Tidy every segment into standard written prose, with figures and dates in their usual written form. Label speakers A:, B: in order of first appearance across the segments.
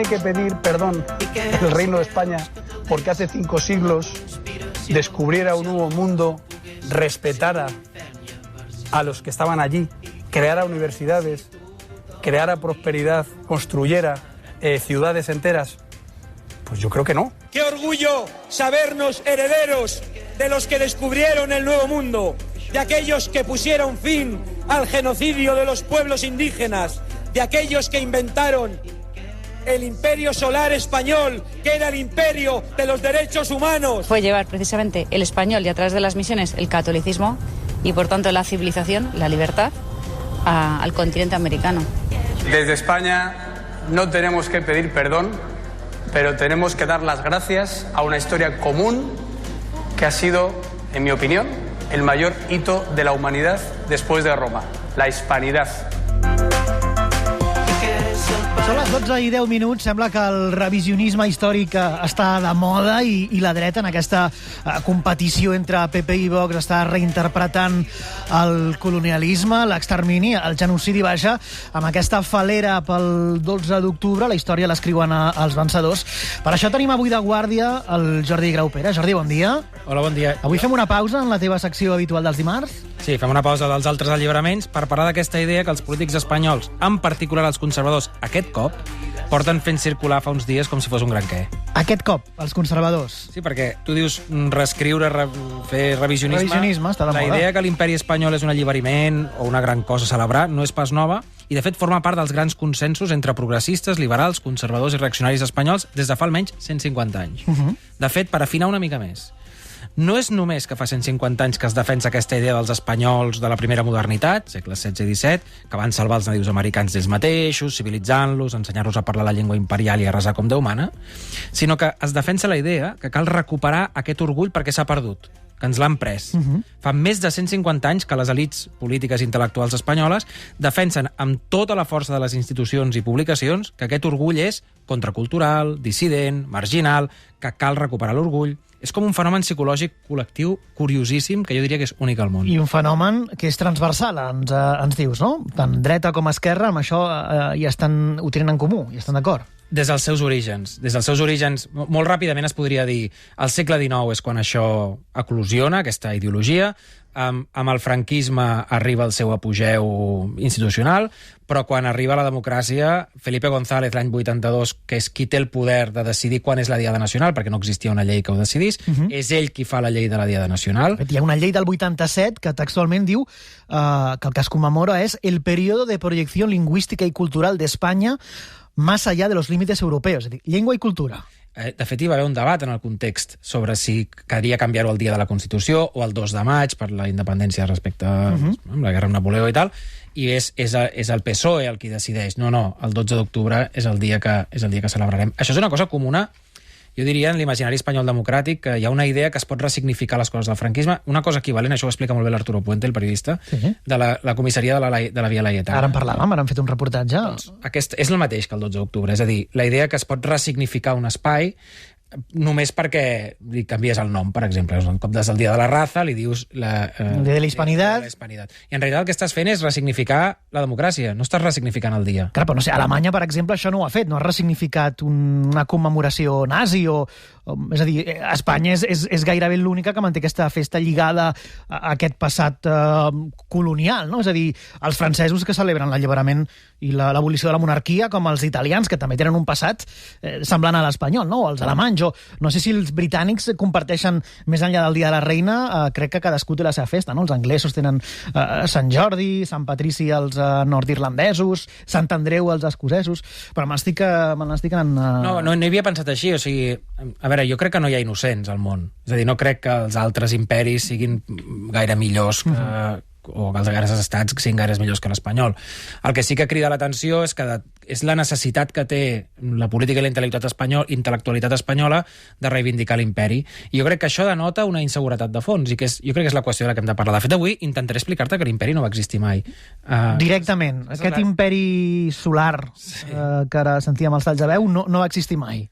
A: que pedir perdón el Reino de España porque hace 5 siglos descubriera un nuevo mundo, respetara a los que estaban allí, creara universidades, creara prosperidad, construyera ciudades enteras? Pues yo creo que no.
B: ¡Qué orgullo sabernos herederos de los que descubrieron el Nuevo Mundo, de aquellos que pusieron fin al genocidio de los pueblos indígenas, de aquellos que inventaron el imperio solar español, que era el imperio de los derechos humanos!
C: Fue llevar precisamente el español y a través de las misiones el catolicismo y por tanto la civilización, la libertad, al continente americano.
A: Desde España no tenemos que pedir perdón, pero tenemos que dar las gracias a una historia común que ha sido, en mi opinión, el mayor hito de la humanidad después de Roma, la hispanidad.
D: Són les 12:10. Sembla que el revisionisme històric està de moda i la dreta en aquesta competició entre PP i Vox està reinterpretant el colonialisme, l'extermini, el genocidi, vaja, amb aquesta falera pel 12 d'octubre. La història l'escriuen els vencedors. Per això tenim avui de guàrdia el Jordi Graupera. Jordi, bon dia.
E: Hola, bon dia.
D: Avui fem una pausa en la teva secció habitual dels dimarts?
E: Sí, fem una pausa dels altres alliberaments per parlar d'aquesta idea que els polítics espanyols, en particular els conservadors, aquest cop, porten fent circular fa uns dies com si fos un gran què.
D: Aquest cop, els conservadors.
E: Sí, perquè tu dius reescriure, fer revisionisme.
D: Revisionisme, està de moda.
E: La idea que l'imperi espanyol és un alliberament o una gran cosa a celebrar no és pas nova i, de fet, forma part dels grans consensos entre progressistes, liberals, conservadors i reaccionaris espanyols des de fa almenys 150 anys. De fet, per afinar una mica més, no és només que fa 150 anys que es defensa aquesta idea dels espanyols de la primera modernitat, segles XVI i XVII, que van salvar els nadius americans d'ells mateixos, civilitzant-los, ensenyar-los a parlar la llengua imperial i a resar com Déu mana, sinó que es defensa la idea que cal recuperar aquest orgull perquè s'ha perdut, que ens l'han pres. Fa més de 150 anys que les elits polítiques i intel·lectuals espanyoles defensen amb tota la força de les institucions i publicacions que aquest orgull és contracultural, dissident, marginal, que cal recuperar l'orgull. És com un fenomen psicològic col·lectiu curiosíssim que jo diria que és únic al món.
D: I un fenomen que és transversal, ens dius, no? Tant dreta com esquerra, amb això ho tenen en comú, i estan d'acord.
E: Des dels seus orígens. Molt ràpidament es podria dir al segle XIX és quan això eclosiona, aquesta ideologia, amb el franquisme arriba el seu apogeu institucional, però quan arriba la democràcia, Felipe González, l'any 82, que és qui té el poder de decidir quan és la Diada Nacional, perquè no existia una llei que ho decidís, és ell qui fa la llei de la Diada Nacional.
D: Hi ha una llei del 87 que textualment diu que el que es commemora és el període de projecció lingüística i cultural d'Espanya más allá de los límites europeos, és a dir, llengua i cultura.
E: De fet, hi va haver un debat en el context sobre si calia canviar-ho el dia de la Constitució o el 2 de maig per la independència respecte a la guerra amb Napoleó i tal, i és el PSOE el qui decideix. No, el 12 d'octubre és el dia que celebrarem. Això és una cosa comuna, jo diria, en l'imaginari espanyol democràtic, que hi ha una idea que es pot ressignificar les coses del franquisme. Una cosa equivalent, això ho explica molt bé l'Arturo Puente, el periodista, de la comissaria de la Via Laietana.
D: Ara en parlàvem, ara hem fet un reportatge.
E: Doncs aquest és el mateix que el 12 d'octubre, és a dir, la idea que es pot ressignificar un espai només perquè li canvies el nom, per exemple. Un cop des del Dia de la Raza li dius
D: el Dia de la Hispanitat.
E: I en realitat el que estàs fent és ressignificar la democràcia, no estàs ressignificant el dia.
D: Clar, però no sé, Alemanya, per exemple, això no ho ha fet, no ha ressignificat una commemoració nazi és a dir, Espanya és gairebé l'única que manté aquesta festa lligada a aquest passat colonial, no? És a dir, els francesos que celebren l'alliberament i l'abolició de la monarquia, com els italians, que també tenen un passat semblant a l'espanyol, no? O els alemanys. No sé si els britànics comparteixen, més enllà del Dia de la Reina, crec que cadascú té la seva festa, no? Els anglesos tenen Sant Jordi, Sant Patrici els nord-irlandesos, Sant Andreu els escocesos, però me n'estic anant...
E: No hi havia pensat així, o sigui, a veure, jo crec que no hi ha innocents al món. És a dir, no crec que els altres imperis siguin gaire millors o que els gaires estats siguin gaires millors que l'espanyol. El que sí que crida l'atenció és la necessitat que té la política i la intel·lectualitat espanyola de reivindicar l'imperi. I jo crec que això denota una inseguretat de fons, i jo crec que és la qüestió de la que hem de parlar. De fet, avui intentaré explicar-te que l'imperi no va existir mai.
D: Directament. Aquest imperi solar que ara sentíem els talls de veu no va existir mai.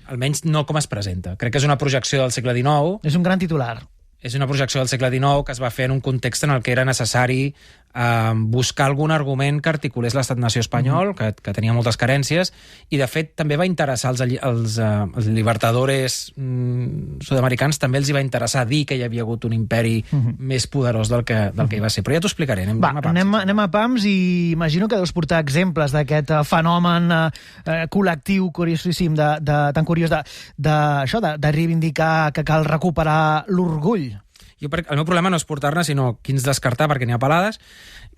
E: Almenys no com es presenta. Crec que és una projecció del segle XIX.
D: És un gran titular.
E: És una projecció del segle XIX que es va fer en un context en el que era necessari buscar algun argument que articulés l'estat-nació espanyol, que tenia moltes carències, i de fet també va interessar els libertadores sud-americans, també els hi va interessar dir que hi havia hagut un imperi més poderós del que hi va ser. Però ja t'ho explicaré.
D: Anem a pams i imagino que deus portar exemples d'aquest fenomen col·lectiu curiosíssim, tan curiós de reivindicar que cal recuperar l'orgull.
E: El meu problema no és portar-ne, sinó quins descartar, perquè n'hi ha pelades.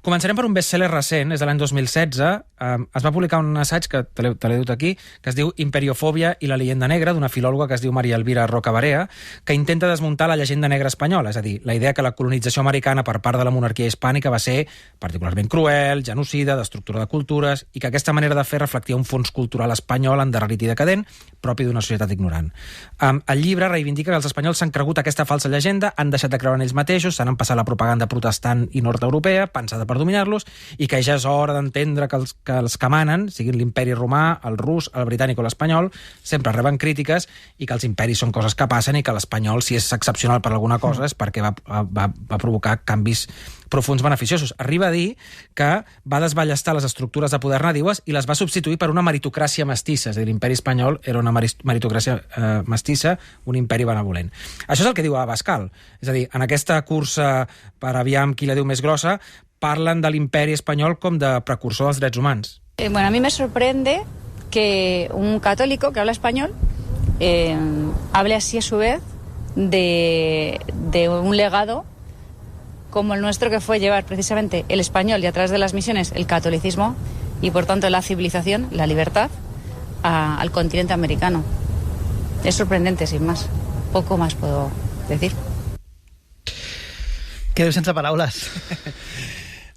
E: Començarem per un best-seller recent, és de l'any 2016. Es va publicar un assaig, que te l'he dut aquí, que es diu Imperiofòbia i la leyenda negra, d'una filòloga que es diu Maria Elvira Rocabarea, que intenta desmuntar la llegenda negra espanyola, és a dir, la idea que la colonització americana per part de la monarquia hispànica va ser particularment cruel, genocida, destructura de cultures, i que aquesta manera de fer reflectia un fons cultural espanyol endarrerit i decadent, propi d'una societat ignorant. El llibre reivindica que els espanyols s'han cregut aquesta falsa llegenda, han deixat de creure en ells mateixos, s'han empassat la propaganda protestant i nord-europea, pensada per dominar-los, i que ja és hora d'entendre que els que manen, siguin l'imperi romà, el rus, el britànic o l'espanyol, sempre reben crítiques, i que els imperis són coses que passen i que l'espanyol, si és excepcional per alguna cosa, és perquè va provocar canvis profuns beneficiosos. Arriba a dir que va desballestar les estructures de poder nadiues i les va substituir per una meritocràcia mestissa, és a dir, l'imperi espanyol era una meritocràcia mestissa, un imperi benevolent. Això és el que diu Abascal. És a dir, en aquesta cursa per aviam qui la diu més grossa, parlen de l'imperi espanyol com de precursor dels drets humans.
C: Bueno, a mí me sorprende que un católico que habla español hable así a su vez de un legado como el nuestro, que fue llevar precisamente el español y a través de las misiones el catolicismo y por tanto la civilización, la libertad, al continente americano. Es sorprendente, sin más. Poco más puedo decir.
D: Quedo sense paraules.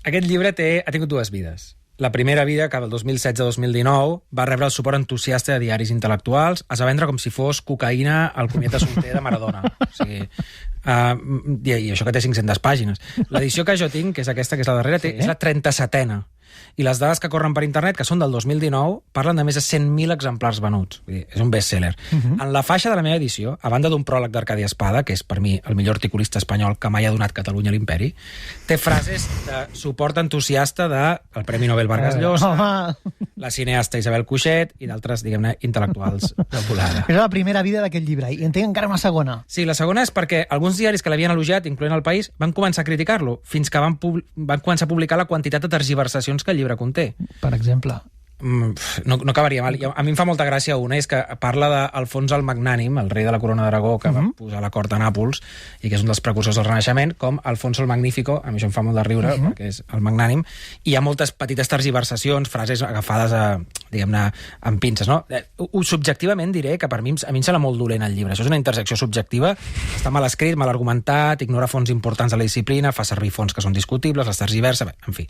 E: Aquest llibre ha tingut dues vides. La primera vida, que del 2016-2019, va rebre el suport entusiasta de diaris intel·lectuals, es va vendre com si fos cocaïna al comiat solter de Maradona. O sigui, i això que té 500 pàgines. L'edició que jo tinc, que és aquesta, que és la darrera, és la 37a. I les dades que corren per internet, que són del 2019, parlen de més de 100.000 exemplars venuts. Vull dir, és un best-seller. En la faixa de la meva edició, a banda d'un pròleg d'Arcadi Espada, que és per mi el millor articulista espanyol que mai ha donat Catalunya a l'imperi, té frases de suport entusiasta del Premi Nobel Vargas Llosa, la cineasta Isabel Cuixet i d'altres, diguem-ne, intel·lectuals de volada.
D: És la primera vida d'aquest llibre, i en té encara una segona.
E: Sí, la segona és perquè alguns diaris que l'havien elogiat, incloent El País, van començar a criticar-lo, fins que van començar a publicar la quantitat de tergiversacions que el llibre conté.
D: Per exemple?
E: No acabaria mal. A mi em fa molta gràcia una, és que parla d'Alfons el Magnànim, el rei de la corona d'Aragó, que va posar la cort a Nàpols i que és un dels precursors del Renaixement, com Alfonso el Magnífico, a mi això em fa molt de riure, perquè és el Magnànim, i hi ha moltes petites tergiversacions, frases agafades diguem-ne, amb pinces, no? Subjectivament diré que per mi a mi em sembla molt dolent el llibre. Això és una intersecció subjectiva, està mal escrit, mal argumentat, ignora fons importants de la disciplina, fa servir fons que són discutibles, les tergiversa, en fi.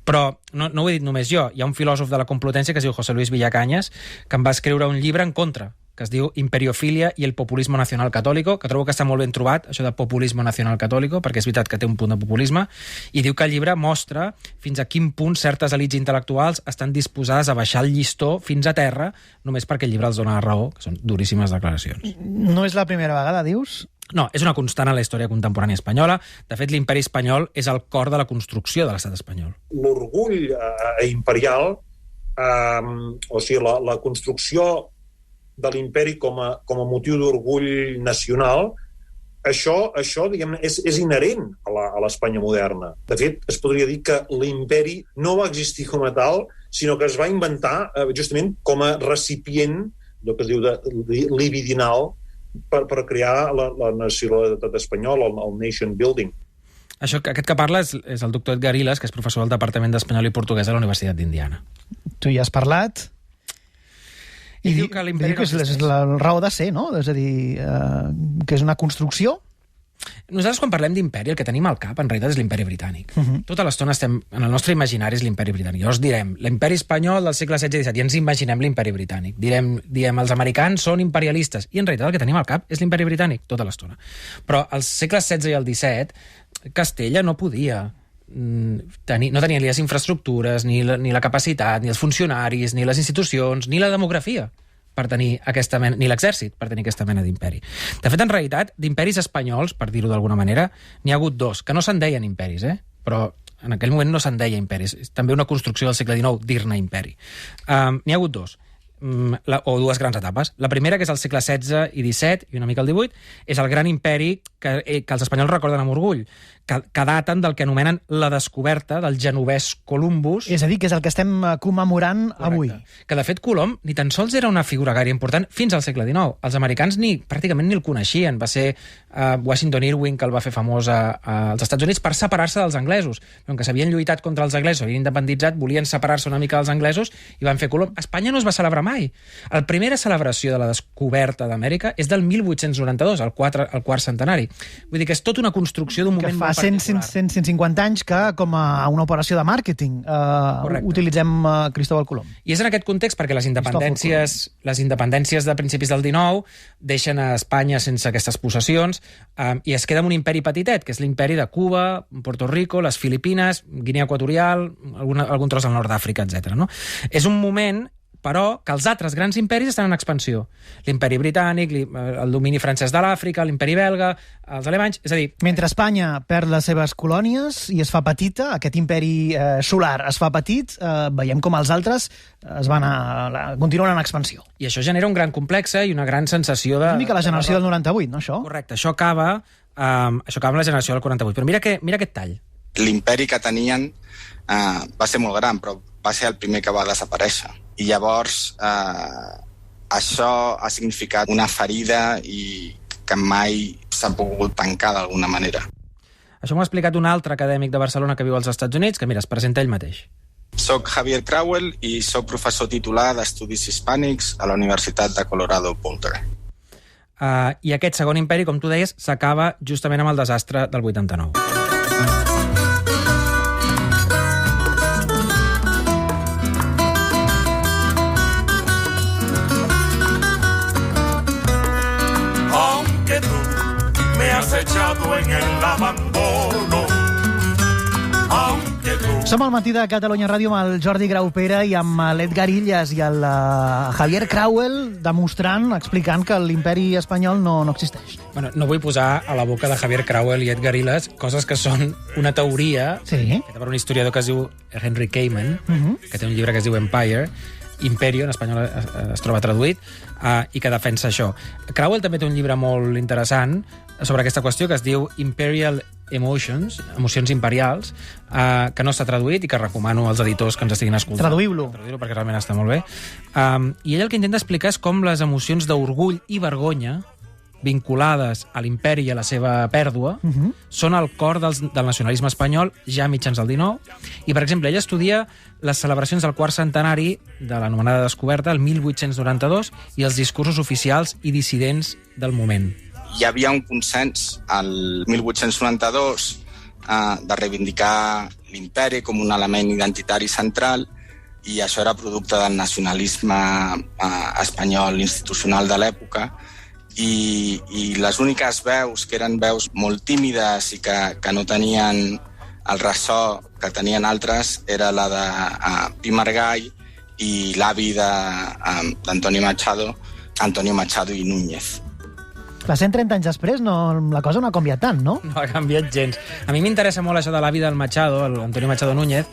E: Però no ho he dit només jo, hi ha un filòsof de la Complutense que es diu José Luis Villacañas, que em va escriure un llibre en contra, que es diu Imperiofília i el populismo nacional católico, que trobo que està molt ben trobat, això de populismo nacional católico, perquè és veritat que té un punt de populisme, i diu que el llibre mostra fins a quin punt certes elits intel·lectuals estan disposades a baixar el llistó fins a terra només perquè el llibre els dona la raó, que són duríssimes declaracions.
D: No és la primera vegada, dius?
E: No, és una constant a la història contemporània espanyola. De fet, l'imperi espanyol és el cor de la construcció de l'estat espanyol.
F: L'orgull imperial, o sigui, la construcció de l'imperi com a motiu d'orgull nacional, això diguem-ne, és inherent a l'Espanya moderna. De fet, es podria dir que l'imperi no va existir com a tal, sinó que es va inventar justament com a recipient, el que es diu libidinal, per crear la nacionalitat espanyola, el nation building.
E: Aquest que parla és el doctor Edgar Ilas, que és professor del Departament d'Espanyol i Portuguès a la Universitat d'Indiana.
D: Tu hi has parlat? I diu que l'imperi no existeix. És la raó de ser, no? És a dir, que és una construcció?
E: Nosaltres, quan parlem d'imperi, el que tenim al cap, en realitat, és l'imperi britànic. Tota l'estona estem... En el nostre imaginari és l'imperi britànic. Llavors direm, l'imperi espanyol del segle XVI i XVII, i ens imaginem l'imperi britànic. Diem, els americans són imperialistes. I en realitat el que tenim al cap és l'imperi britànic, tota l'estona. Però als segles XVI i el XVII, Castella no podia no tenia ni les infraestructures, ni la capacitat, ni els funcionaris, ni les institucions, ni la demografia per tenir aquesta mena, ni l'exèrcit per tenir aquesta mena d'imperi. De fet, en realitat, d'imperis espanyols, per dir-ho d'alguna manera, n'hi ha hagut dos, que no se'n deien imperis, però en aquell moment no se'n deia imperi, és també una construcció del segle XIX dir-ne imperi. N'hi ha hagut dos, o dues grans etapes. La primera, que és el segle XVI i XVII, i una mica el XVIII, és el gran imperi que els espanyols recorden amb orgull, que daten del que anomenen la descoberta del genovès Columbus.
D: És a dir, que és el que estem commemorant avui.
E: Que, de fet, Colom ni tan sols era una figura gaire important fins al segle XIX. Els americans pràcticament ni el coneixien. Va ser Washington Irving que el va fer famós als Estats Units per separar-se dels anglesos. Com que s'havien lluitat contra els anglesos, s'havien independitzat, volien separar-se una mica dels anglesos i van fer Colom. A Espanya no es va celebrar mai. La primera celebració de la descoberta d'Amèrica és del 1892, el quart centenari. Vull dir que és tota una construcció d'un moment molt particular.
D: 150 anys que, com a una operació de màrqueting, utilitzem Cristóbal Colom.
E: I és en aquest context perquè les independències de principis del XIX deixen a Espanya sense aquestes possessions i es queda amb un imperi petitet, que és l'imperi de Cuba, Puerto Rico, les Filipines, Guinea Equatorial, algun tros del nord d'Àfrica, etc. No? És un moment però que els altres grans imperis estan en expansió. L'imperi britànic, el domini francès de l'Àfrica, l'imperi belga, els alemanys... És a dir...
D: Mentre Espanya perd les seves colònies i es fa petita, aquest imperi solar es fa petit, veiem com els altres continuen en expansió.
E: I això genera un gran complex i una gran sensació de...
D: Una mica la generació del 98, no, això?
E: Correcte, això acaba amb la generació del 48. Però mira aquest tall.
G: L'imperi que tenien va ser molt gran, però va ser el primer que va desaparèixer. I llavors això ha significat una ferida i que mai s'ha pogut tancar d'alguna manera.
E: Això m'ho ha explicat un altre acadèmic de Barcelona que viu als Estats Units, que mira, es presenta ell mateix.
G: Soc Javier Crowell i soc professor titular d'Estudis Hispànics a la Universitat de Colorado Boulder.
E: I aquest segon imperi, com tu deies, s'acaba justament amb el desastre del 89.
H: Echado en el abandono.
D: Som al matí de Catalunya Ràdio amb el Jordi Graupera i amb l'Edgar Illas i el Javier Crowell demostrant, explicant que l'imperi espanyol no existeix.
E: Bueno, no vull posar a la boca de Javier Crowell i Edgar Illas coses que són una teoria feta per un historiador que es diu Henry Kamen, que té un llibre que es diu Empire, Imperio, en espanyol es troba traduït, i que defensa això. Crowell també té un llibre molt interessant sobre aquesta qüestió que es diu Imperial Emotions, emocions imperials, que no està traduït i que recomano als editors que ens estiguin escoltant.
D: Traduïu-lo
E: perquè realment està molt bé. I ell el que intenta explicar és com les emocions d'orgull i vergonya vinculades a l'imperi i a la seva pèrdua són el cor del nacionalisme espanyol ja a mitjans del XIX. I, per exemple, ell estudia les celebracions del quart centenari de l'anomenada descoberta, el 1892, i els discursos oficials i dissidents del moment.
G: Hi havia un consens al 1892 de reivindicar l'imperi com un element identitari central i això era producte del nacionalisme espanyol institucional de l'època i les úniques veus, que eren veus molt tímides i que no tenien el ressò que tenien altres, era la de Pi Margall i l'avi d'Antonio Machado, Antonio Machado i Núñez.
D: Clar, 130 anys després la cosa no ha canviat tant, no?
E: No ha canviat gens. A mi m'interessa molt això de l'avi del Machado, l'Antonio Machado Núñez,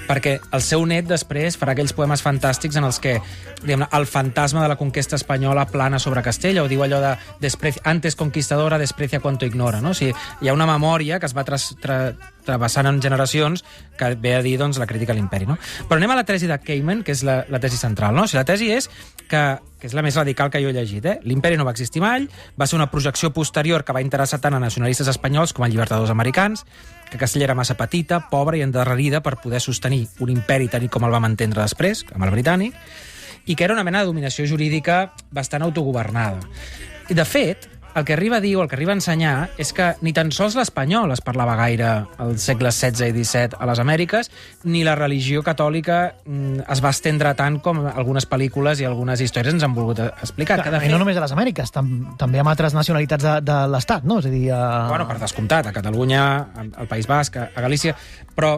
E: perquè el seu net després farà aquells poemes fantàstics en els que el fantasma de la conquesta espanyola plana sobre Castella, o diu allò de antes conquistadora, desprecia cuanto ignora, no? O sigui, hi ha una memòria que es va travessant en generacions que ve a dir la crítica a l'imperi, no? Però anem a la tesi de Kamen, que és la tesi central, no? O sigui, la tesi és que és la més radical que jo he llegit, l'imperi no va existir mai, va ser una projecció posterior que va interessar tant a nacionalistes espanyols com a llibertadors americans, que Castella era massa petita, pobra i endarrerida per poder sostenir un imperi tal com el vam entendre després, amb el britànic, i que era una mena de dominació jurídica bastant autogovernada. I, de fet, el que arriba a dir o el que arriba a ensenyar és que ni tan sols l'espanyol es parlava gaire als segles XVI i XVII a les Amèriques, ni la religió catòlica es va estendre tant com algunes pel·lícules i algunes històries ens han volgut explicar.
D: Clar, i no només a les Amèriques, també amb altres nacionalitats de l'Estat, no? És a dir,
E: Bueno, per descomptat, a Catalunya, al País Basc, a Galícia, però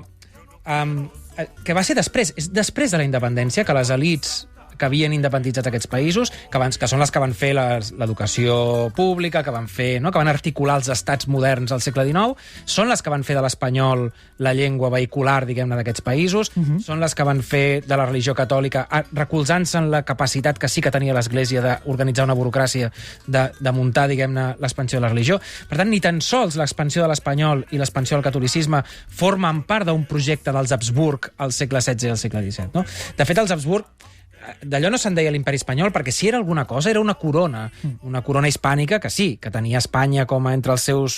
E: que va ser després, és després de la independència que les elits que havien independitzat aquests països, que són les que van fer l'educació pública, que van articular els estats moderns al segle XIX, són les que van fer de l'espanyol la llengua vehicular, diguem-ne, d'aquests països, són les que van fer de la religió catòlica, recolzant-se en la capacitat que sí que tenia l'Església d'organitzar una burocràcia, de muntar, diguem-ne, l'expansió de la religió. Per tant, ni tan sols l'expansió de l'espanyol i l'expansió del catolicisme formen part d'un projecte dels Habsburg al segle XVI i al segle XVII. No? De fet, els Habsburg, d'allò no se'n deia l'imperi espanyol, perquè si era alguna cosa era una corona hispànica que sí, que tenia Espanya com a entre els seus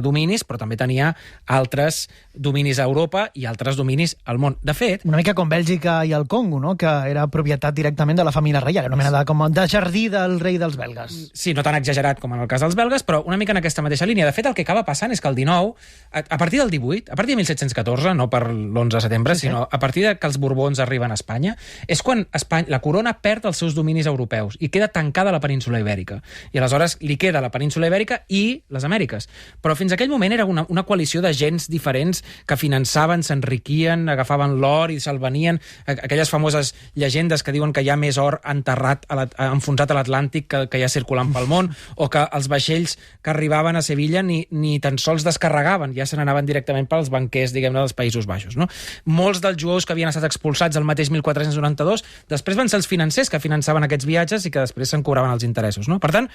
E: dominis, però també tenia altres dominis a Europa i altres dominis al món. De fet...
D: Una mica com Bèlgica i el Congo, no? Que era propietat directament de la família reial, anomenada com de jardí del rei dels belgues.
E: Sí, no tan exagerat com en el cas dels belgues, però una mica en aquesta mateixa línia. De fet, el que acaba passant és que el 19, a partir del 18, a partir de 1714, no per l'11 de setembre, sinó a partir de que els Borbons arriben a Espanya, és quan la corona perd els seus dominis europeus i queda tancada a la península Ibèrica. I aleshores li queda la península Ibèrica i les Amèriques. Però fins a aquell moment era una coalició de gens diferents que finançaven, s'enriquien, agafaven l'or i se'l venien. Aquelles famoses llegendes que diuen que hi ha més or enterrat, enfonsat a l'Atlàntic que hi ha circulant pel món, o que els vaixells que arribaven a Sevilla ni tan sols descarregaven, ja se n'anaven directament pels banquers, diguem-ne, dels Països Baixos. No? Molts dels jueus que havien estat expulsats el mateix 1492, després van ser els financers que finançaven aquests viatges i que després se'n cobraven els interessos. No? Per tant,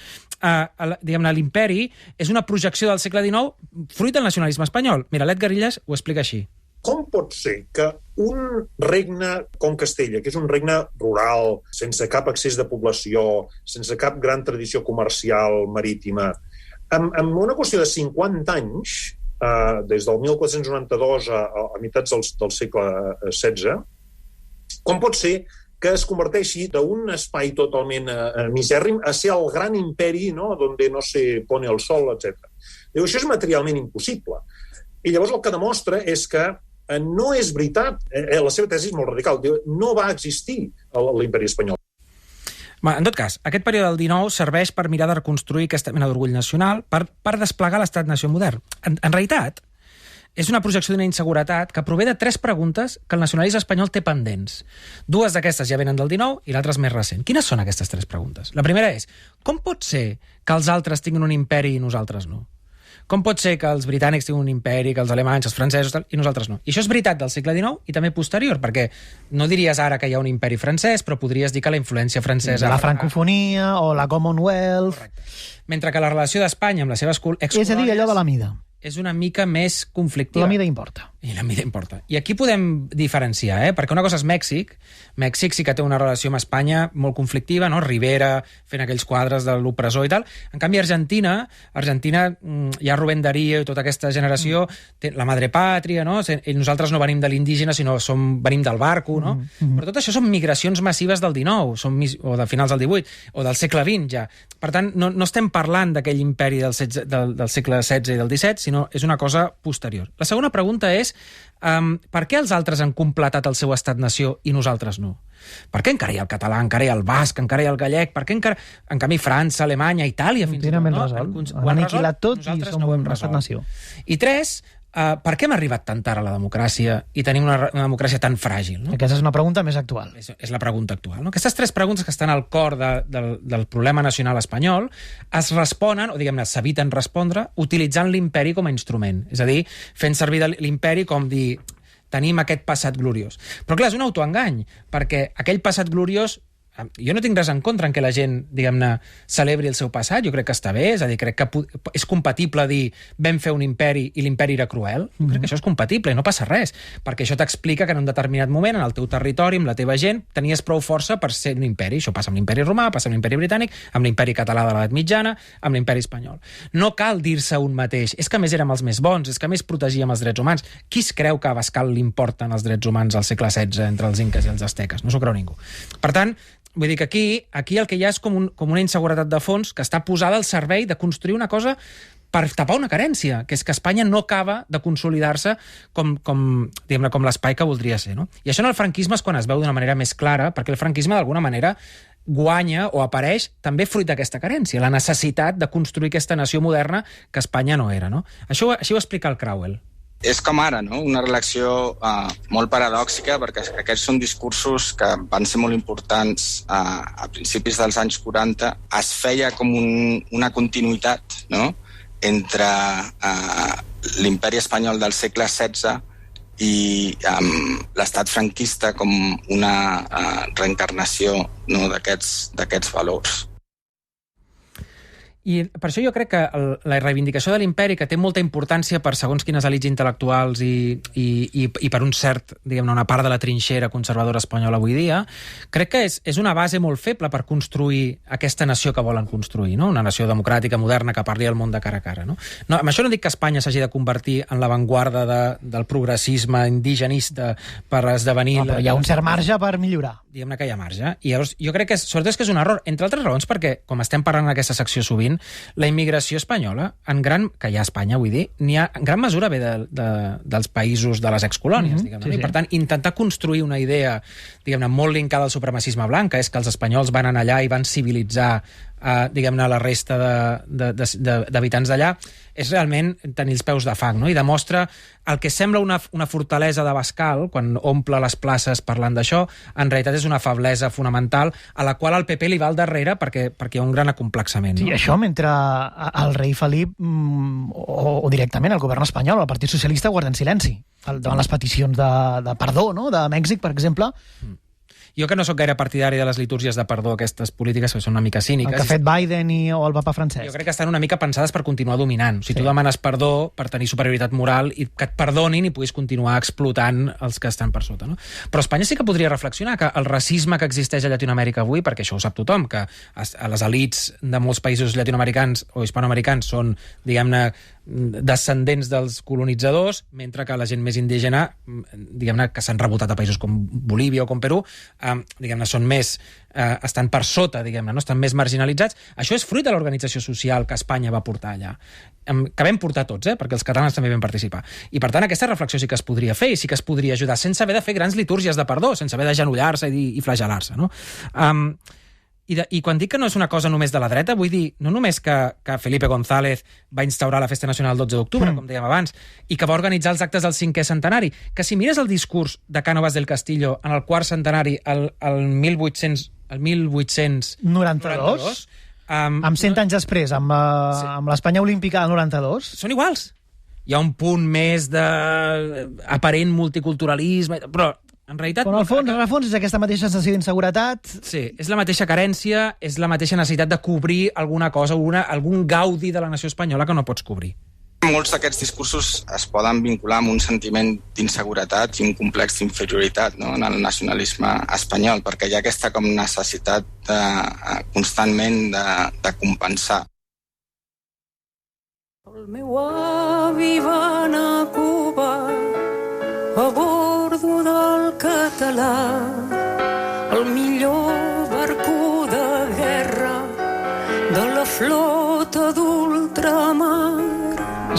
E: diguem-ne, l'imperi és una projecció del segle XIX fruit del nacionalisme espanyol. Mira, l'Edgar Illas ho explica així.
F: Com pot ser que un regne com Castella, que és un regne rural, sense cap excés de població, sense cap gran tradició comercial marítima, en una qüestió de 50 anys, des del 1492 a meitats del segle XVI, com pot ser que es converteixi d'un espai totalment misèrrim a ser el gran imperi, no?, donde no se pone el sol, etc. Diu, això és materialment impossible. I llavors el que demostra és que no és veritat, la seva tesi és molt radical, diu, no va existir l'imperi espanyol.
E: En tot cas, aquest període del XIX serveix per mirar de reconstruir aquesta mena d'orgull nacional, per desplegar l'estat-nació modern. En realitat, és una projecció d'una inseguretat que prové de 3 preguntes que el nacionalisme espanyol té pendents. 2 d'aquestes ja venen del 19 i l'altra és més recent. Quines són aquestes 3 preguntes? La primera és, com pot ser que els altres tinguin un imperi i nosaltres no? Com pot ser que els britànics tinguin un imperi, que els alemanys, els francesos, i nosaltres no? I això és veritat del segle XIX i també posterior, perquè no diries ara que hi ha un imperi francès, però podries dir que la influència francesa...
D: La francofonia o la Commonwealth...
E: Correcte. Mentre que la relació d'Espanya amb les seves excolònies...
D: És a dir, allò de la mida.
E: És una mica més conflictiva.
D: La mida importa.
E: I la mida importa. I aquí podem diferenciar, perquè una cosa és Mèxic. Mèxic sí que té una relació amb Espanya molt conflictiva, no? Rivera fent aquells quadres de l'opressor i tal. En canvi, Argentina hi ha Rubén Darío i tota aquesta generació, té la madre pàtria, no? I nosaltres no venim de l'indígena, sinó venim del barco, no? Però tot això són migracions massives del XIX, o de finals del XVIII, o del segle XX, ja. Per tant, no estem parlant d'aquell imperi del segle XVI i del XVII, sinó és una cosa posterior. La segona pregunta és per què els altres han completat el seu estat-nació i nosaltres no? Per què encara hi ha el català, encara hi ha el basc, encara hi ha el gallec? Per què encara... En canvi, França, Alemanya, Itàlia, fins i tot, no?
D: Ho han aniquilat tot i som una estat-nació.
E: I 3, per què hem arribat tan tard a la democràcia i tenim una democràcia tan fràgil? No?
D: Aquesta és una pregunta més actual.
E: És la pregunta actual. No? Aquestes 3 preguntes que estan al cor del problema nacional espanyol es responen, o diguem-ne, s'eviten respondre, utilitzant l'imperi com a instrument. És a dir, fent servir l'imperi com dir tenim aquest passat gloriós. Però clar, és un autoengany, perquè aquell passat gloriós jo no tinc res en contra en què la gent, diguem-ne, celebri el seu passat, jo crec que està bé, és a dir, crec que és compatible dir vam fer un imperi i l'imperi era cruel, crec que això és compatible i no passa res, perquè això t'explica que en un determinat moment, en el teu territori, amb la teva gent, tenies prou força per ser un imperi. Això passa amb l'imperi romà, passa amb l'imperi britànic, amb l'imperi català de l'edat mitjana, amb l'imperi espanyol. No cal dir-se un mateix, és que més érem els més bons, és que més protegíem els drets humans. Qui es creu que a Abascal li importen els drets humans al segle XVI entre els inques i els asteques? No s'ho creu ningú. Per tant, vull dir que aquí el que hi ha és com una inseguretat de fons que està posada al servei de construir una cosa per tapar una carència, que és que Espanya no acaba de consolidar-se com l'espai que voldria ser. No? I això en el franquisme és quan es veu d'una manera més clara, perquè el franquisme d'alguna manera guanya o apareix també fruit d'aquesta carència, la necessitat de construir aquesta nació moderna que Espanya no era. No? Això ho explica el Crowell.
G: És com ara, no? Una relació molt paradòxica, perquè aquests són discursos que van ser molt importants a principis dels anys 40. Es feia com una continuïtat, no?, entre l'imperi espanyol del segle XVI i l'estat franquista com una reencarnació, no?, d'aquests valors.
E: I per això jo crec que la reivindicació de l'imperi, que té molta importància per segons quines elits intel·lectuals i per un cert, diguem-ne, una part de la trinxera conservadora espanyola avui dia, crec que és una base molt feble per construir aquesta nació que volen construir, no? Una nació democràtica, moderna, que parli al món de cara a cara. No, amb això no dic que Espanya s'hagi de convertir en l'avantguarda del progressisme indigenista per esdevenir...
D: No, però hi ha un cert marge per millorar.
E: Diguem-ne que hi ha marge. I llavors jo crec que sobretot és un error, entre altres raons, perquè, com estem parlant en aquesta secció sovint, la immigració espanyola, que hi ha a Espanya, vull dir, en gran mesura ve dels països de les excolònies, diguem-ne. I per tant, intentar construir una idea, diguem-ne, molt linkada al supremacisme blanc, que és que els espanyols van anar allà i van civilitzar diguem-ne, la resta d'habitants d'allà, és realment tenir els peus de fang, no? I demostra el que sembla una fortalesa de Bascal, quan omple les places parlant d'això, en realitat és una feblesa fonamental a la qual el PP li va al darrere perquè hi ha un gran acomplexament. No?
D: Sí, això mentre el rei Felip o directament el govern espanyol, el Partit Socialista, guarden silenci davant les peticions de perdó, no?, de Mèxic, per exemple.
E: Jo que no sóc gaire partidari de les litúrgies de perdó, aquestes polítiques que són una mica cíniques.
D: El que ha fet Biden o el papa Francesc.
E: Jo crec que estan una mica pensades per continuar dominant. O sigui, tu demanes perdó per tenir superioritat moral i que et perdonin i puguis continuar explotant els que estan per sota. No? Però Espanya sí que podria reflexionar que el racisme que existeix a Llatinoamèrica avui, perquè això ho sap tothom, que les elits de molts països llatinoamericans o hispanoamericans són, diguem-ne, descendents dels colonitzadors, mentre que la gent més indígena, diguem-ne, que s'han rebotat a països com Bolívia o com Perú, diguem-ne, són més, estan per sota, diguem-ne, no? Estan més marginalitzats. Això és fruit de l'organització social que Espanya va portar allà, que vam portar tots, perquè els catalans també vam participar. I per tant aquesta reflexió sí que es podria fer i sí que es podria ajudar, sense haver de fer grans litúrgies de perdó, sense haver d'agenollar-se i flagel·lar-se, no? I quan dic que no és una cosa només de la dreta, vull dir, no només que Felipe González va instaurar la Festa Nacional el 12 d'octubre, com dèiem abans, i que va organitzar els actes del 5è centenari, que si mires el discurs de Cánovas del Castillo en el 4è centenari, el 1892...
D: amb 100 anys després, amb l'Espanya olímpica del 92...
E: Són iguals. Hi ha un punt més d'aparent multiculturalisme, però en realitat...
D: Però en el fons és aquesta mateixa sensació d'inseguretat...
E: Sí, és la mateixa carència, és la mateixa necessitat de cobrir alguna cosa, algun gaudi de la nació espanyola que no pots cobrir.
G: Molts d'aquests discursos es poden vincular amb un sentiment d'inseguretat i un complex d'inferioritat, no?, en el nacionalisme espanyol, perquè hi ha aquesta com necessitat constantment de compensar.
I: El meu avi va anar a Cuba a bordo del Català, el millor barco de guerra de la flota d'ultramar.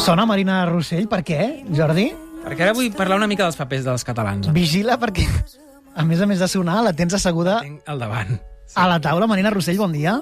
D: Sona Marina Rossell, per què, Jordi?
E: Perquè ara vull parlar una mica dels papers dels catalans.
D: Vigila, perquè a més de sonar, la tens asseguda
E: al davant.
D: A la taula. Marina Rossell, bon dia.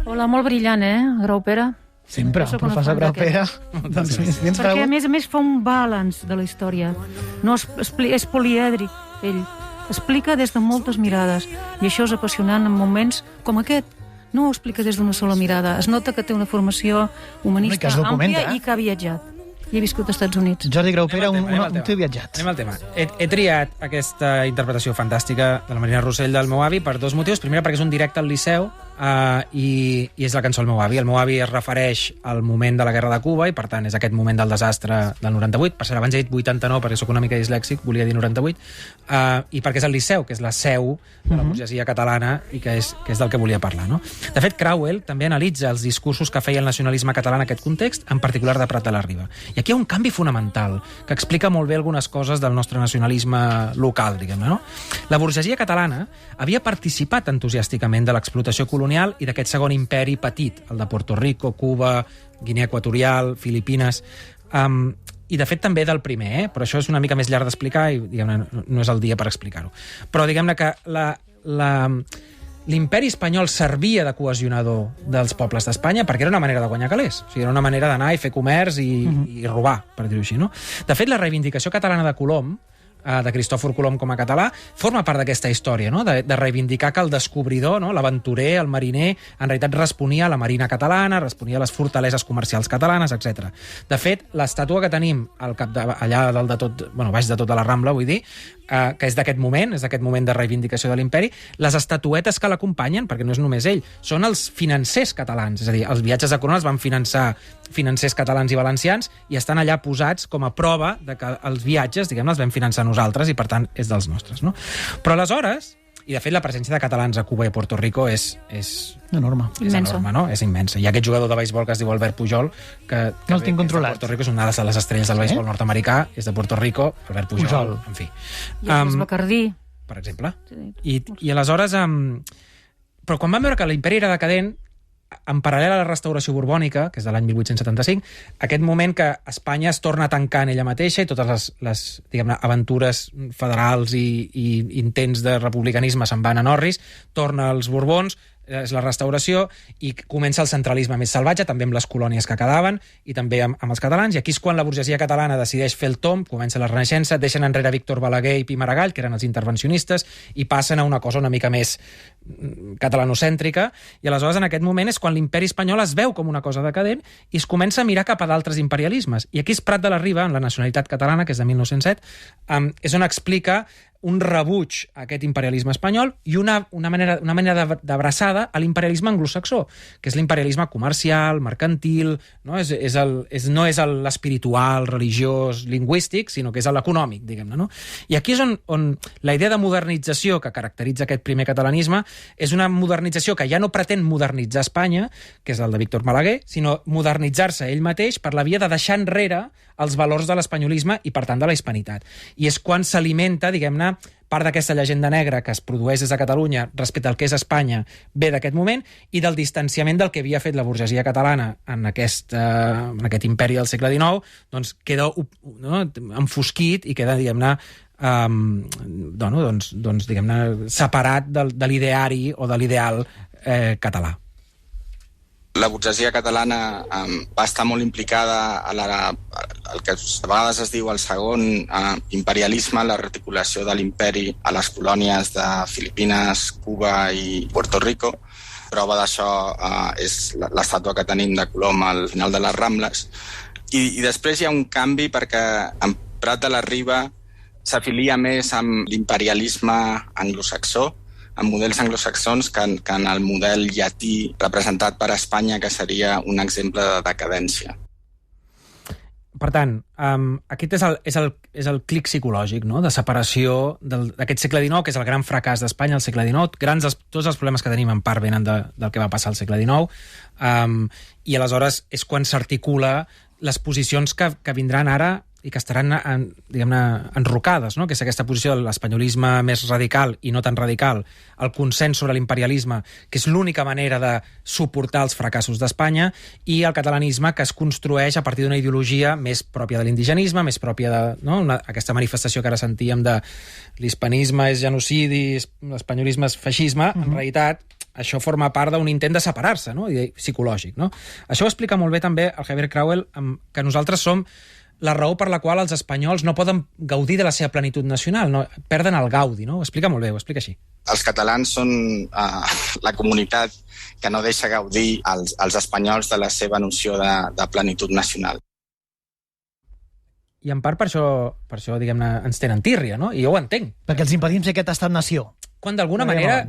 J: Hola, molt brillant, Grau Pere?
D: Sempre, el professor Grau Pere. Doncs,
J: perquè, a més, fa un balanç de la història. No és polièdric, ell. Explica des de moltes mirades, i això és apassionant en moments com aquest. No ho explica des d'una sola mirada. Es nota que té una formació humanista àmplia i que ha viatjat. I he viscut als Estats Units.
D: Jordi Grau Pere, un tio viatjat.
E: Anem al tema. He triat aquesta interpretació fantàstica de la Marina Rossell del meu avi per dos motius. Primer, perquè és un directe al Liceu i és la cançó del meu avi. El meu avi es refereix al moment de la guerra de Cuba i, per tant, és aquest moment del desastre del 98. Per cert, abans he dit 89 perquè sóc una mica dislèxic, volia dir 98. I perquè és el Liceu, que és la seu de la burgesia catalana i que és del que volia parlar. No? De fet, Creuel també analitza els discursos que feia el nacionalisme català en aquest context, en particular de Prat de la Riba. I aquí hi ha un canvi fonamental que explica molt bé algunes coses del nostre nacionalisme local, diguem-ne, no? La burgesia catalana havia participat entusiàsticament de l'explotació colonial i d'aquest segon imperi petit, el de Puerto Rico, Cuba, Guinea Equatorial, Filipines, i de fet també del primer, però això és una mica més llarg d'explicar i diguem-ne no és el dia per explicar-ho. Però diguem-ne que l'imperi espanyol servia de cohesionador dels pobles d'Espanya perquè era una manera de guanyar calés. O sigui, era una manera d'anar i fer comerç i robar, per dir-ho així, no? De fet, la reivindicació catalana de Colom, de Cristòfor Colom com a català, forma part d'aquesta història, no? De reivindicar que el descobridor, no? L'aventurer, el mariner, en realitat responia a la marina catalana, responia a les fortaleses comercials catalanes, etc. De fet, l'estàtua que tenim allà dalt de tot, baix de tota la Rambla, vull dir, que és d'aquest moment de reivindicació de l'imperi, les estatuetes que l'acompanyen, perquè no és només ell, són els financers catalans, és a dir, els viatges de Corona els van finançar financers catalans i valencians i estan allà posats com a prova de que els viatges, diguem-ne, els vam finançar nosaltres i, per tant, és dels nostres, no? Però aleshores, i de fet la presència de catalans a Cuba i a Puerto Rico és
D: enorme.
E: És enorme, no? És immensa. Hi ha aquest jugador de béisbol que es diu Albert Pujol, que
D: no el tinc controlat.
E: Puerto Rico és una de les estrelles del béisbol nord-americà, és de Puerto Rico, Albert Pujol. En fi.
J: I el Bacardí.
E: Per exemple. I aleshores... Però quan vam veure que l'imperi era decadent, en paral·lel a la restauració borbònica, que és de l'any 1875, aquest moment que Espanya es torna a tancar en ella mateixa i totes les diguem-ne, aventures federals i intents de republicanisme se'n van a Norris, torna als Borbons, és la restauració, i comença el centralisme més salvatge, també amb les colònies que quedaven, i també amb els catalans, i aquí és quan la burgesia catalana decideix fer el tomb, comença la Renaixença, deixen enrere Víctor Balaguer i Pi Maragall, que eren els intervencionistes, i passen a una cosa una mica més catalanocèntrica, i aleshores en aquest moment és quan l'imperi espanyol es veu com una cosa decadent i es comença a mirar cap a d'altres imperialismes. I aquí és Prat de la Riba, en La nacionalitat catalana, que és de 1907, és on explica un rebuig a aquest imperialisme espanyol i una manera d'abraçada a l'imperialisme anglosaxó, que és l'imperialisme comercial, mercantil, no és l'espiritual, religiós, lingüístic, sinó que és l'econòmic, diguem-ne, no? I aquí és on la idea de modernització que caracteritza aquest primer catalanisme és una modernització que ja no pretén modernitzar Espanya, que és el de Víctor Balaguer, sinó modernitzar-se ell mateix per la via de deixar enrere els valors de l'espanyolisme i, per tant, de la hispanitat. I és quan s'alimenta, diguem-ne, part d'aquesta llegenda negra que es produeix des de Catalunya respecte al que és Espanya ve d'aquest moment i del distanciament del que havia fet la burgesia catalana en aquest imperi del segle XIX, doncs queda enfosquit i queda, diguem-ne, diguem-ne, separat de l'ideari o de l'ideal català.
G: La burgesia catalana va estar molt implicada al que a vegades es diu el segon imperialisme, la reticulació de l'imperi a les colònies de Filipines, Cuba i Puerto Rico. Prova d'això és l'estàtua que tenim de Colom al final de les Rambles. I després hi ha un canvi perquè en Prat de la Riba s'afilia més amb l'imperialisme anglosaxó, amb models anglosaxons que en el model llatí representat per Espanya, que seria un exemple de decadència.
E: Per tant, aquest és el clic psicològic, no?, de separació d'aquest segle XIX, que és el gran fracàs d'Espanya al segle XIX. Tots els problemes que tenim en part venen del que va passar al segle XIX, i aleshores és quan s'articula les posicions que vindran ara i que estaran, diguem-ne, enrocades, no? Que és aquesta posició de l'espanyolisme més radical i no tan radical, el consens sobre l'imperialisme, que és l'única manera de suportar els fracassos d'Espanya, i el catalanisme, que es construeix a partir d'una ideologia més pròpia de l'indigenisme, més pròpia de aquesta manifestació que ara sentíem de l'hispanisme és genocidi, l'espanyolisme és feixisme. En realitat, això forma part d'un intent de separar-se, no?, psicològic, no? Això ho explica molt bé també el Javier Crauel, que nosaltres som la raó per la qual els espanyols no poden gaudir de la seva plenitud nacional, no? Perden el gaudi, no? Ho explica molt bé, ho explica així.
G: Els catalans són la comunitat que no deixa gaudir als espanyols de la seva noció de plenitud nacional.
E: I en part per això diguem-ne, ens tenen tírria, no? I jo ho entenc.
D: Perquè els impedim fer aquest estat nació.
E: Quan d'alguna manera,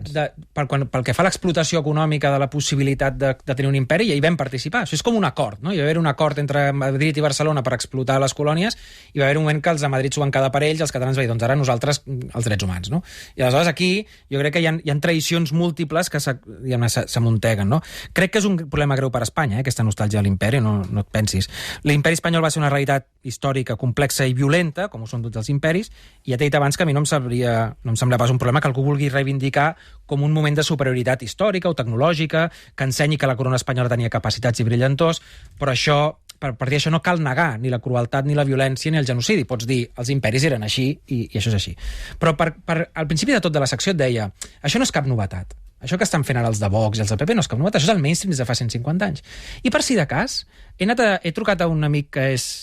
E: pel que fa a l'explotació econòmica de la possibilitat de tenir un imperi, ja hi vam participar. Això és com un acord, no? Hi va haver un acord entre Madrid i Barcelona per explotar les colònies, i va haver un moment que els de Madrid s'ho van quedar per ells, els catalans van dir, doncs ara nosaltres els drets humans, no? I aleshores aquí jo crec que hi ha traïcions múltiples que s'amunteguen, no? Crec que és un problema greu per Espanya, aquesta nostàlgia de l'imperi, no et pensis. L'imperi espanyol va ser una realitat històrica complexa i violenta, com ho són tots els imperis, i ja t'he dit abans que a mi no em sembla pas un problema que algú vulgui reivindicar com un moment de superioritat històrica o tecnològica, que ensenyi que la corona espanyola tenia capacitats i brillantors, però això, per dir això, no cal negar ni la crueltat, ni la violència, ni el genocidi. Pots dir, els imperis eren així i això és així. Però al principi de tot de la secció et deia, això no és cap novetat. Això que estan fent ara els de Vox i els de PP no és cap novetat, això és el mainstream des de fa 150 anys. I per si de cas, he trucat a un amic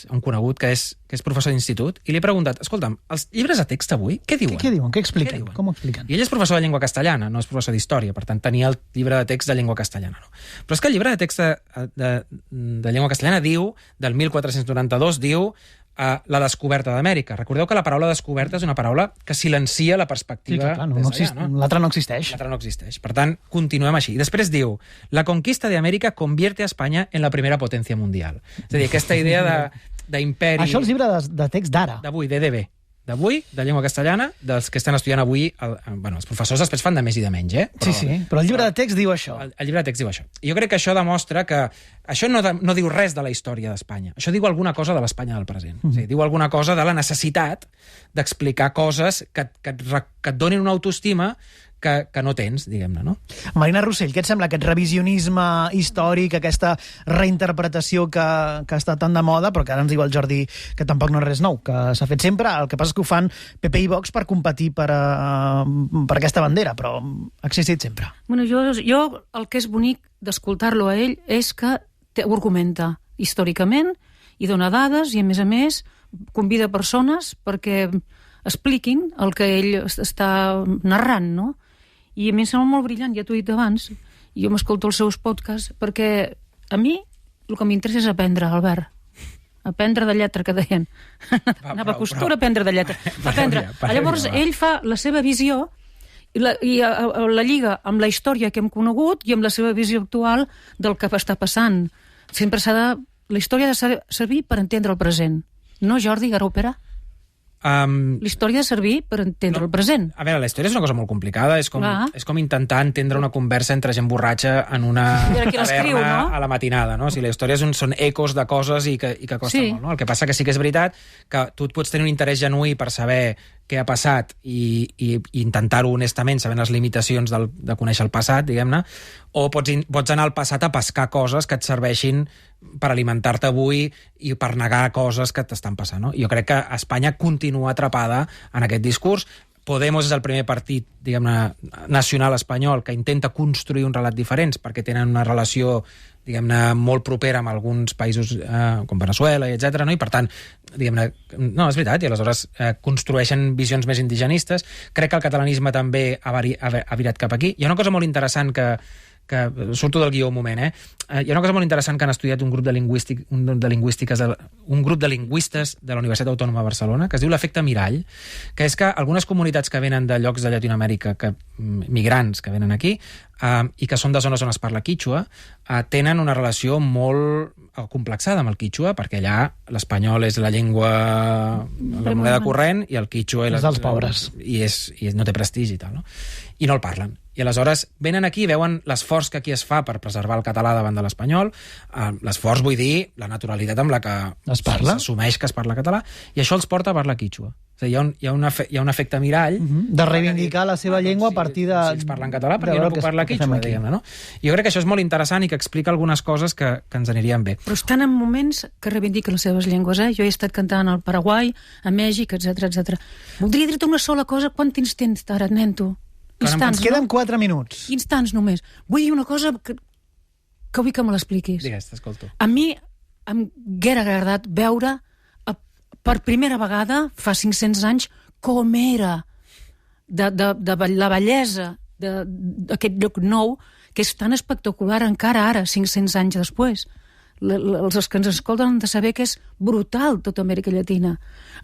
E: un conegut que és professor d'institut, i li he preguntat, escolta'm, els llibres de text avui, què diuen?
D: Què diuen? Què expliquen? Com ho expliquen?
E: I ell és professor de llengua castellana, no és professor d'història, per tant tenia el llibre de text de llengua castellana. No? Però és que el llibre de text de llengua castellana diu, del 1492, diu la descoberta d'Amèrica. Recordeu que la paraula descoberta és una paraula que silencia la perspectiva.
D: Sí, clar, l'altra no existeix.
E: L'altra no existeix. Per tant, continuem així. I després diu, la conquista de América convierte a España en la primera potencia mundial. És a dir, aquesta idea d'imperi...
D: Això és el llibre de text d'ara.
E: D'avui, d'EDB. D'avui, de llengua castellana, dels que estan estudiant avui... els professors després fan de més i de menys,
D: Però, sí, però el llibre de text diu això.
E: El llibre de text diu això. I jo crec que això demostra que això no diu res de la història d'Espanya. Això diu alguna cosa de l'Espanya del present. O sigui, diu alguna cosa de la necessitat d'explicar coses que et donin una autoestima que no tens, diguem-ne, no?
D: Marina Rossell, què et sembla aquest revisionisme històric, aquesta reinterpretació que està tan de moda, però que ara ens diu el Jordi que tampoc no és res nou, que s'ha fet sempre, el que passa és que ho fan PP i Vox per competir per aquesta bandera, però ha existit sempre.
J: Bueno, jo el que és bonic d'escoltar-lo a ell és que ho argumenta històricament i dona dades i, a més, convida persones perquè expliquin el que ell està narrant, no? I a mi em sembla molt brillant, ja t'ho he dit abans, i jo m'escolto els seus podcasts, perquè a mi el que m'interessa és aprendre, Albert. Aprendre de lletra, que deien. Anava a costura, aprendre de lletra. Llavors, ell fa la seva visió i la lliga amb la història que hem conegut i amb la seva visió actual del que està passant. Sempre la història ha de servir per entendre el present. No, Jordi Garopera? La història ha de servir per entendre el present.
E: A veure, la història és una cosa molt complicada, és com intentar entendre una conversa entre gent borratxa en una taverna a la matinada, no? O sigui, la història són ecos de coses i que costa molt, no? El que passa que sí que és veritat que tu et pots tenir un interès genuí per saber què ha passat i intentar-ho honestament, sabent les limitacions de conèixer el passat, diguem-ne, o pots anar al passat a pescar coses que et serveixin per alimentar-te avui i per negar coses que t'estan passant, no? Jo crec que Espanya continua atrapada en aquest discurs. Podemos és el primer partit, diguem-ne, nacional espanyol que intenta construir un relat diferent perquè tenen una relació, diguem-ne, molt propera amb alguns països com Venezuela, etc. No? I per tant, diguem-ne, no, és veritat, i aleshores construeixen visions més indigenistes. Crec que el catalanisme també ha virat cap aquí. Hi ha una cosa molt interessant que surto del guió un moment, hi ha una cosa molt interessant que han estudiat un grup de lingüistes de la Universitat Autònoma de Barcelona, que es diu l'efecte mirall, que és que algunes comunitats que venen de llocs de Llatinoamèrica, migrants que venen aquí, i que són de zones on es parla quítxua, tenen una relació molt complexada amb el quítxua, perquè allà l'espanyol és la llengua, la moneda corrent, i el quítxua
D: és dels pobres.
E: I no té prestigi i tal, no? I no el parlen. I aleshores venen aquí i veuen l'esforç que aquí es fa per preservar el català davant de l'espanyol, l'esforç, vull dir, la naturalitat amb la que s'assumeix que es parla català, i això els porta a parlar quítxua. És a dir, hi ha un efecte mirall
D: de reivindicar la seva llengua a partir de...
E: Si ells parlen català, perquè no puc parlar quítxua, diguem-ne, no? Jo crec que això és molt interessant i que explica algunes coses que ens anirien bé.
J: Però estan en moments que reivindiquen les seves llengües, Jo he estat cantant al Paraguai, a Mèxic, etc. Voldria dir-te una sola cosa. Quant temps tens ara, nen, tu?
D: Ens queden 4 minuts.
J: Instants només. Vull dir una cosa que vull que me l'expliquis.
E: Digues, t'escolto.
J: A mi m'hauria agradat veure per primera vegada, fa 500 anys, com era de la bellesa d'aquest lloc nou, que és tan espectacular encara ara, 500 anys després. Els que ens escolten han de saber que és brutal tota Amèrica Llatina.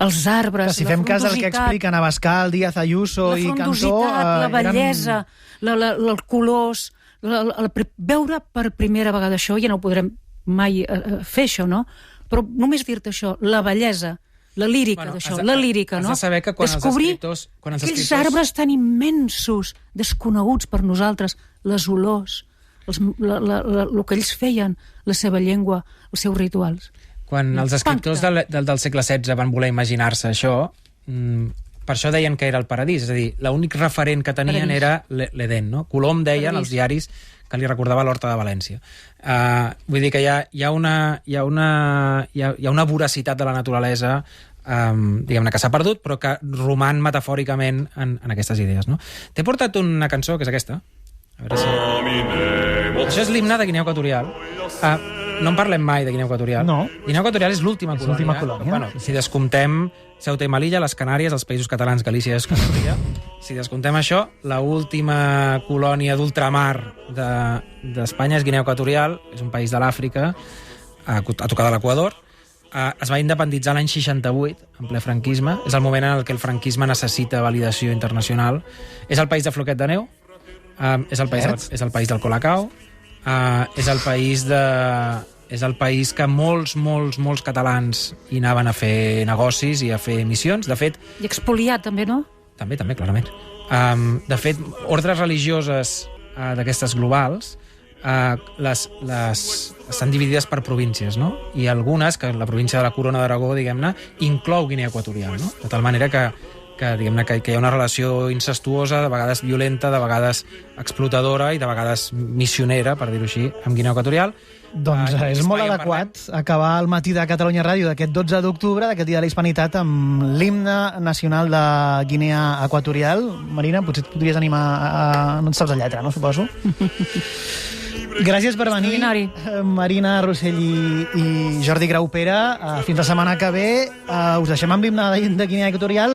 J: Els arbres,
D: si fem cas del que expliquen Abascal, Díaz Ayuso i Cantó,
J: la bellesa, els colors, veure per primera vegada això, ja no ho podrem mai fer això, no? Però només dir-te això, la bellesa, la lírica d'això, la lírica, no?
E: Has de saber que quan
J: descobrir aquells arbres tan immensos, desconeguts per nosaltres, les olors, el que ells feien, la seva llengua, els seus rituals.
E: Quan els escriptors del segle XVI van voler imaginar-se això, per això deien que era el paradís, és a dir, l'únic referent que tenien era l'Edén, no? Colom deia en els diaris que li recordava l'Horta de València. Vull dir que hi ha una voracitat de la naturalesa, diguem-ne, que s'ha perdut, però que roman metafòricament en aquestes idees, no? T'he portat una cançó, que és aquesta, A veure si... Això és l'himne de Guinea Equatorial. No en parlem mai de Guinea Equatorial.
D: No.
E: Guinea Equatorial és l'última colònia.
D: l'última colònia.
E: Bueno, si descomptem Ceuta i Melilla, les Canàries, els Països Catalans, Galícia i Escandinàvia, si descomptem això, l'última colònia d'ultramar d'Espanya és Guinea Equatorial, és un país de l'Àfrica, a tocar de l'Equador. Es va independitzar l'any 68, en ple franquisme. És el moment en què el franquisme necessita validació internacional. És el país de Floquet de Neu, és el país del Colacao, és el país que molts catalans hi anaven a fer negocis i a fer missions. De fet...
J: I expoliat, també, no?
E: També, clarament. De fet, ordres religioses d'aquestes globals estan dividides per províncies, no? I algunes, que la província de la Corona d'Aragó, diguem-ne, inclou Guinea Equatorial, no? De tal manera que hi ha una relació incestuosa, de vegades violenta, de vegades explotadora i de vegades missionera, per dir-ho així, amb Guinea Equatorial.
D: Doncs és molt adequat acabar el matí de Catalunya Ràdio d'aquest 12 d'octubre, d'aquest dia de la Hispanitat, amb l'himne nacional de Guinea Equatorial. Marina, potser et podries animar a... No et saps la lletra, no, suposo? Gràcies per venir, Marina Rossell i Jordi Graupera. Fins la setmana que ve. Us deixem amb l'himne de Guinea Equatorial.